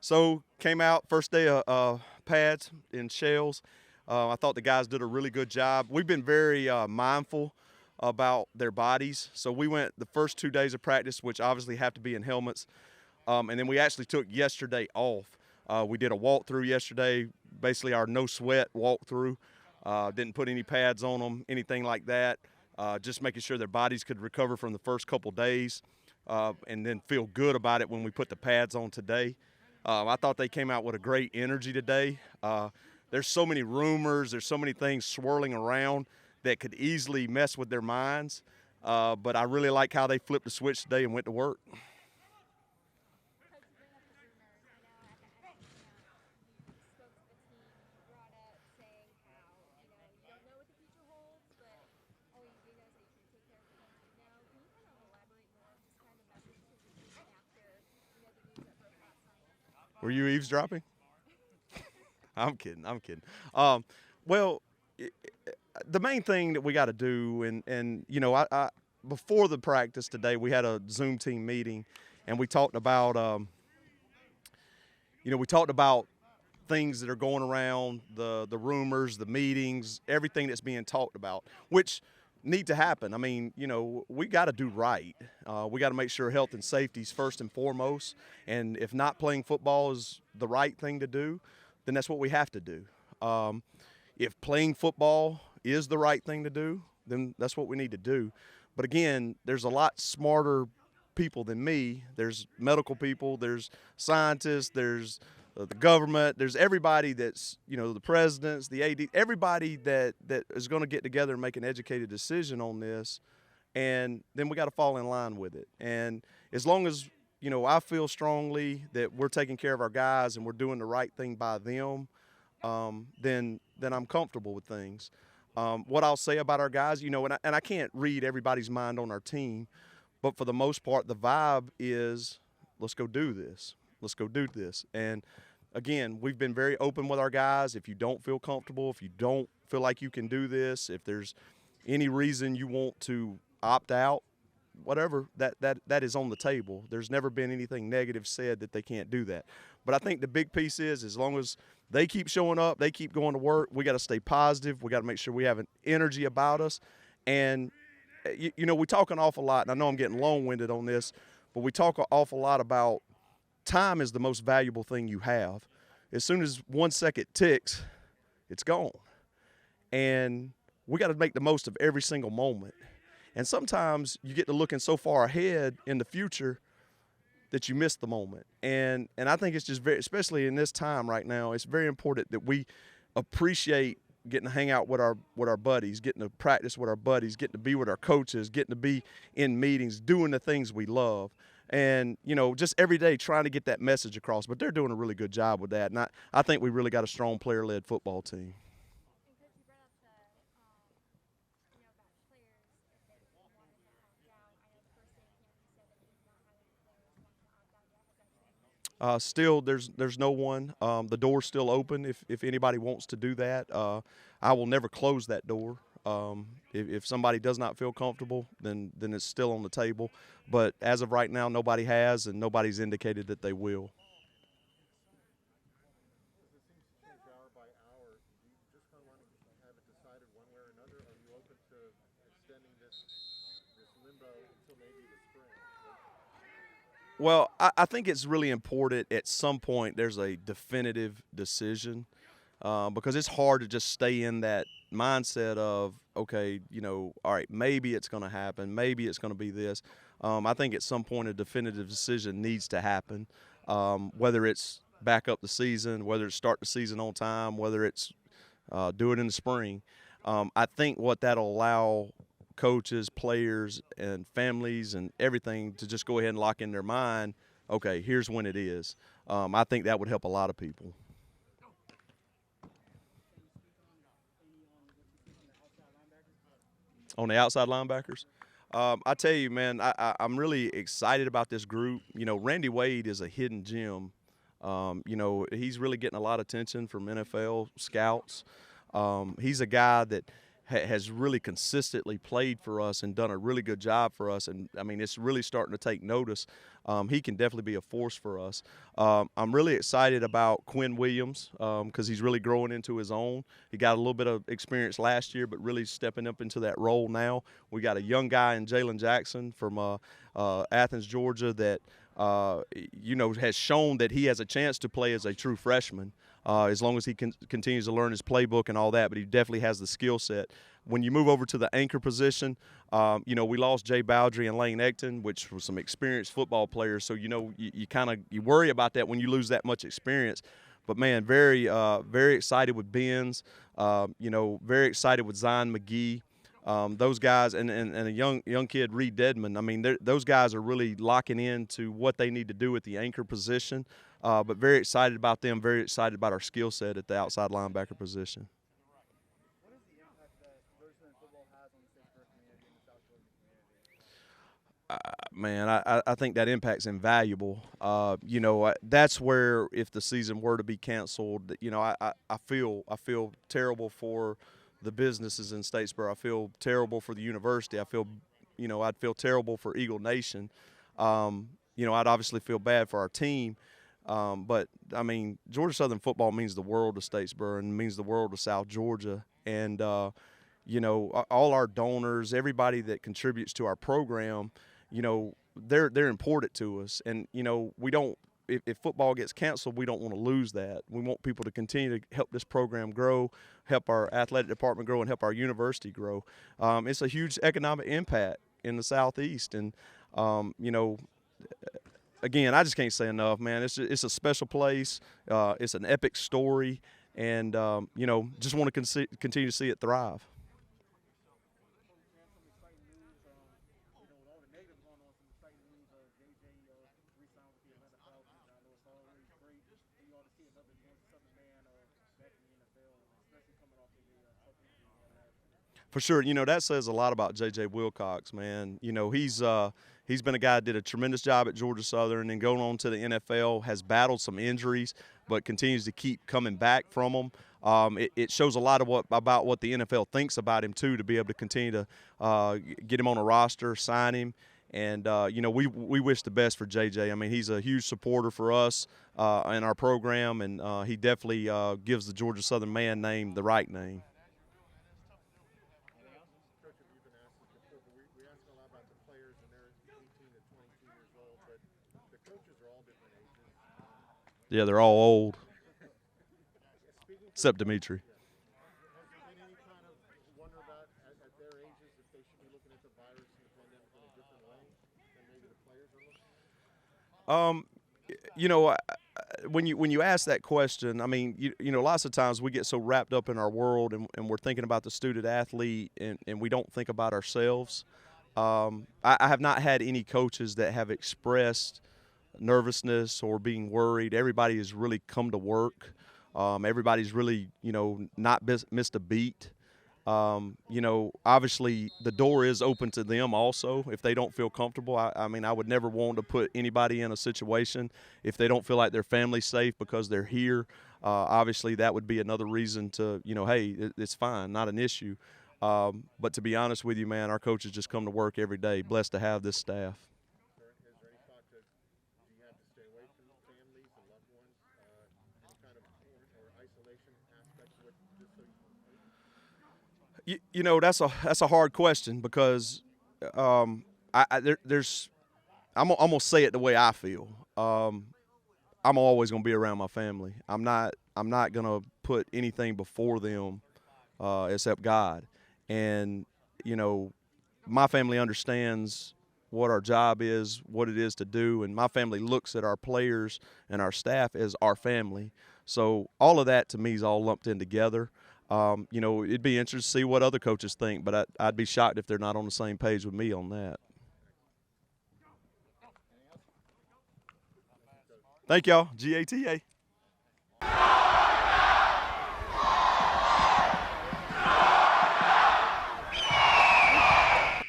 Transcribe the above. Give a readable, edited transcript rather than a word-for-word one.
So came out first day of pads in shells. I thought the guys did a really good job. We've been very mindful about their bodies. So we went the first 2 days of practice, which obviously have to be in helmets, and then we actually took yesterday off. We did a walkthrough yesterday, basically our no sweat walkthrough. Didn't put any pads on them, anything like that. Just making sure their bodies could recover from the first couple days, and then feel good about it when we put the pads on today. I thought they came out with a great energy today. There's so many rumors, there's so many things swirling around that could easily mess with their minds. But I really like how they flipped the switch today and went to work. Were you eavesdropping? I'm kidding. I'm kidding. Well, the main thing that we got to do, and I before the practice today, we had a Zoom team meeting, and we talked about we talked about things that are going around, the rumors, the meetings, everything that's being talked about, which need to happen. I mean, we got to do right. We got to make sure health and safety is first and foremost. And if not playing football is the right thing to do, then that's what we have to do. If playing football is the right thing to do, then that's what we need to do. But again, there's a lot smarter people than me. There's medical people, there's scientists, there's the government, there's everybody that's, the presidents, the AD, everybody that is going to get together and make an educated decision on this. And then we got to fall in line with it. And as long as, I feel strongly that we're taking care of our guys and we're doing the right thing by them, then I'm comfortable with things. What I'll say about our guys, and I can't read everybody's mind on our team, but for the most part, the vibe is, let's go do this. Let's go do this. And again, we've been very open with our guys. If you don't feel comfortable, if you don't feel like you can do this, if there's any reason you want to opt out, whatever, that is on the table. There's never been anything negative said that they can't do that. But I think the big piece is, as long as they keep showing up, they keep going to work, we got to stay positive. We got to make sure we have an energy about us. And, we talk an awful lot, and I know I'm getting long-winded on this, but we talk an awful lot about time is the most valuable thing you have. As soon as 1 second ticks, it's gone. And we got to make the most of every single moment. And sometimes you get to looking so far ahead in the future that you miss the moment. And I think it's just very, especially in this time right now, it's very important that we appreciate getting to hang out with our buddies, getting to practice with our buddies, getting to be with our coaches, getting to be in meetings, doing the things we love. And, just every day trying to get that message across. But they're doing a really good job with that. And I think we really got a strong player-led football team. Still, there's no one. The door's still open if anybody wants to do that. I will never close that door. If somebody does not feel comfortable, then it's still on the table. But as of right now, nobody has, and nobody's indicated that they will. Well, I think it's really important at some point there's a definitive decision, because it's hard to just stay in that mindset of, okay, all right, maybe it's going to happen, maybe it's going to be this. I think at some point a definitive decision needs to happen, whether it's back up the season, whether it's start the season on time, whether it's do it in the spring. I think what that'll allow coaches, players, and families and everything to just go ahead and lock in their mind, okay, here's when it is. I think that would help a lot of people. On the outside linebackers, I tell you, man, I'm really excited about this group. Randy Wade is a hidden gem. He's really getting a lot of attention from NFL scouts. He's a guy that has really consistently played for us and done a really good job for us. And, I mean, it's really starting to take notice. He can definitely be a force for us. I'm really excited about Quinn Williams because he's really growing into his own. He got a little bit of experience last year, but really stepping up into that role now. We got a young guy in Jaylen Jackson from Athens, Georgia that has shown that he has a chance to play as a true freshman as long as he continues to learn his playbook and all that, but he definitely has the skill set. When you move over to the anchor position, we lost Jay Bowdry and Lane Egton, which were some experienced football players, so you worry about that when you lose that much experience. But, man, very excited with Benz, very excited with Zion McGee. Those guys and a young kid, Reed Dedman, I mean, those guys are really locking into what they need to do at the anchor position, but very excited about them, very excited about our skill set at the outside linebacker position. What is the impact that Roseland football has on the Statesboro community and the South Georgia community? Man, I think that impact's invaluable. That's where if the season were to be canceled, I feel terrible for the businesses in Statesboro. I feel terrible for the university. I'd feel terrible for Eagle Nation. I'd obviously feel bad for our team. But, I mean, Georgia Southern football means the world to Statesboro and means the world to South Georgia. And, all our donors, everybody that contributes to our program, they're important to us. And, we don't – if football gets canceled, we don't want to lose that. We want people to continue to help this program grow, help our athletic department grow, and help our university grow. It's a huge economic impact in the Southeast. And, again, I just can't say enough, man. It's a special place. It's an epic story. And, just want to continue to see it thrive. For sure, that says a lot about J.J. Wilcox, man. He's been a guy that did a tremendous job at Georgia Southern and going on to the NFL, has battled some injuries, but continues to keep coming back from them. It shows a lot of about what the NFL thinks about him, too, to be able to continue to get him on a roster, sign him. And, we wish the best for J.J. I mean, he's a huge supporter for us in our program, and he definitely gives the Georgia Southern man name the right name. Yeah, they're all old, except Dimitri. When you ask that question, I mean, lots of times we get so wrapped up in our world and we're thinking about the student athlete and we don't think about ourselves. I have not had any coaches that have expressed nervousness or being worried. Everybody has really come to work. Everybody's really, not missed a beat. Obviously the door is open to them also if they don't feel comfortable. I mean, I would never want to put anybody in a situation if they don't feel like their family's safe because they're here. Obviously that would be another reason to, hey, it's fine, not an issue. But to be honest with you, man, our coaches just come to work every day. Blessed to have this staff. That's a hard question because I'm gonna say it the way I feel. I'm always gonna be around my family. I'm not gonna put anything before them except God. And my family understands what our job is, what it is to do, and my family looks at our players and our staff as our family. So all of that to me is all lumped in together. It'd be interesting to see what other coaches think, but I'd be shocked if they're not on the same page with me on that. Thank y'all. GATA.